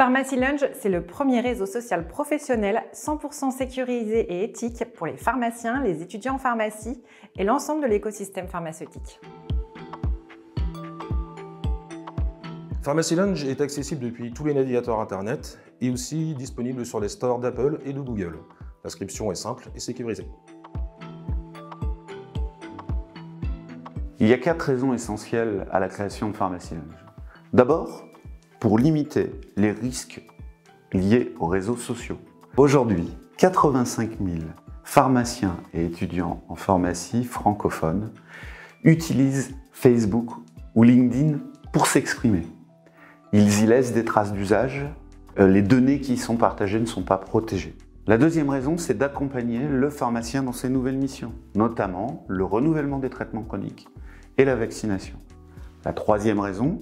Pharmacy Lunch, c'est le premier réseau social professionnel 100% sécurisé et éthique pour les pharmaciens, les étudiants en pharmacie et l'ensemble de l'écosystème pharmaceutique. Pharmacy Lunch est accessible depuis tous les navigateurs Internet et aussi disponible sur les stores d'Apple et de Google. L'inscription est simple et sécurisée. Il y a 4 raisons essentielles à la création de Pharmacy Lunch. D'abord, pour limiter les risques liés aux réseaux sociaux. Aujourd'hui, 85 000 pharmaciens et étudiants en pharmacie francophones utilisent Facebook ou LinkedIn pour s'exprimer. Ils y laissent des traces d'usage, les données qui y sont partagées ne sont pas protégées. La deuxième raison, c'est d'accompagner le pharmacien dans ses nouvelles missions, notamment le renouvellement des traitements chroniques et la vaccination. La troisième raison,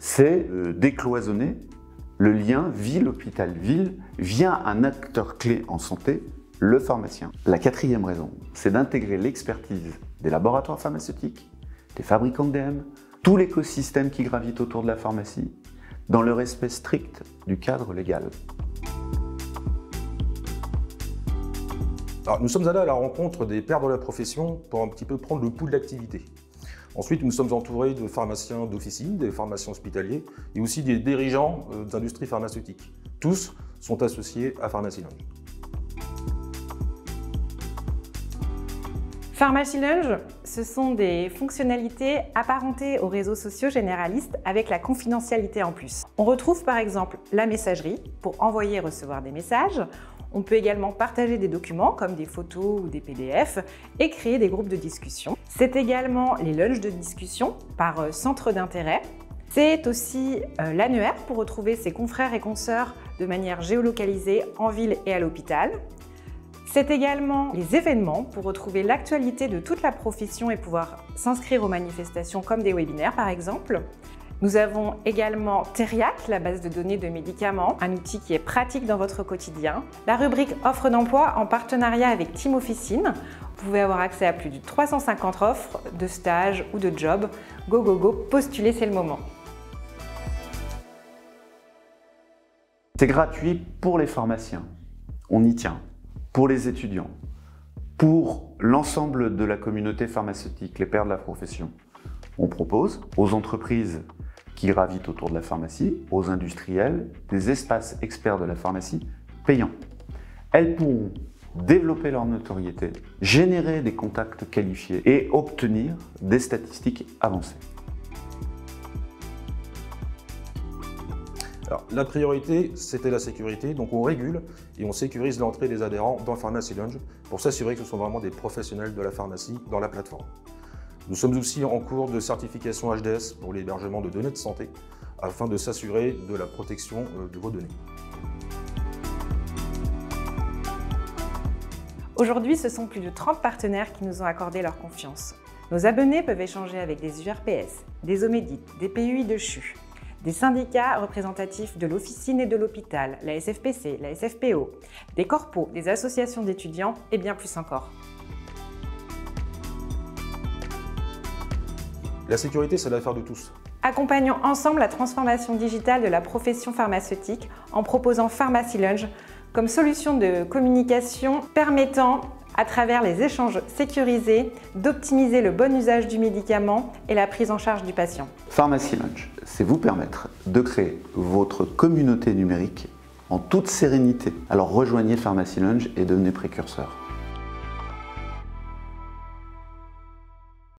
c'est décloisonner le lien ville-hôpital-ville via un acteur clé en santé, le pharmacien. La quatrième raison, c'est d'intégrer l'expertise des laboratoires pharmaceutiques, des fabricants de DM, tout l'écosystème qui gravite autour de la pharmacie, dans le respect strict du cadre légal. Alors, nous sommes allés à la rencontre des pairs de la profession pour un petit peu prendre le pouls de l'activité. Ensuite, nous sommes entourés de pharmaciens d'officine, des pharmaciens hospitaliers et aussi des dirigeants d'industries pharmaceutiques. Tous sont associés à Pharmacy Lunch. Pharmacy Lunch, ce sont des fonctionnalités apparentées aux réseaux sociaux généralistes avec la confidentialité en plus. On retrouve par exemple la messagerie pour envoyer et recevoir des messages. On peut également partager des documents comme des photos ou des PDF et créer des groupes de discussion. C'est également les lunchs de discussion par centre d'intérêt. C'est aussi l'annuaire pour retrouver ses confrères et consoeurs de manière géolocalisée en ville et à l'hôpital. C'est également les événements pour retrouver l'actualité de toute la profession et pouvoir s'inscrire aux manifestations comme des webinaires par exemple. Nous avons également Teriac, la base de données de médicaments, un outil qui est pratique dans votre quotidien. La rubrique offre d'emploi en partenariat avec Team Officine. Vous pouvez avoir accès à plus de 350 offres de stages ou de jobs. Go, go, go, postulez, c'est le moment. C'est gratuit pour les pharmaciens, on y tient, pour les étudiants, pour l'ensemble de la communauté pharmaceutique, les pairs de la profession. On propose aux entreprises qui gravitent autour de la pharmacie, aux industriels, des espaces experts de la pharmacie payants. Elles pourront développer leur notoriété, générer des contacts qualifiés et obtenir des statistiques avancées. Alors, la priorité, c'était la sécurité, donc on régule et on sécurise l'entrée des adhérents dans Pharmacy Lunch pour s'assurer que ce sont vraiment des professionnels de la pharmacie dans la plateforme. Nous sommes aussi en cours de certification HDS pour l'hébergement de données de santé afin de s'assurer de la protection de vos données. Aujourd'hui, ce sont plus de 30 partenaires qui nous ont accordé leur confiance. Nos abonnés peuvent échanger avec des URPS, des OMEDIT, des PUI de CHU, des syndicats représentatifs de l'officine et de l'hôpital, la SFPC, la SFPO, des corpos, des associations d'étudiants et bien plus encore. La sécurité, c'est l'affaire de tous. Accompagnons ensemble la transformation digitale de la profession pharmaceutique en proposant Pharmacy Lunch comme solution de communication permettant, à travers les échanges sécurisés, d'optimiser le bon usage du médicament et la prise en charge du patient. Pharmacy Lunch, c'est vous permettre de créer votre communauté numérique en toute sérénité. Alors rejoignez Pharmacy Lunch et devenez précurseur.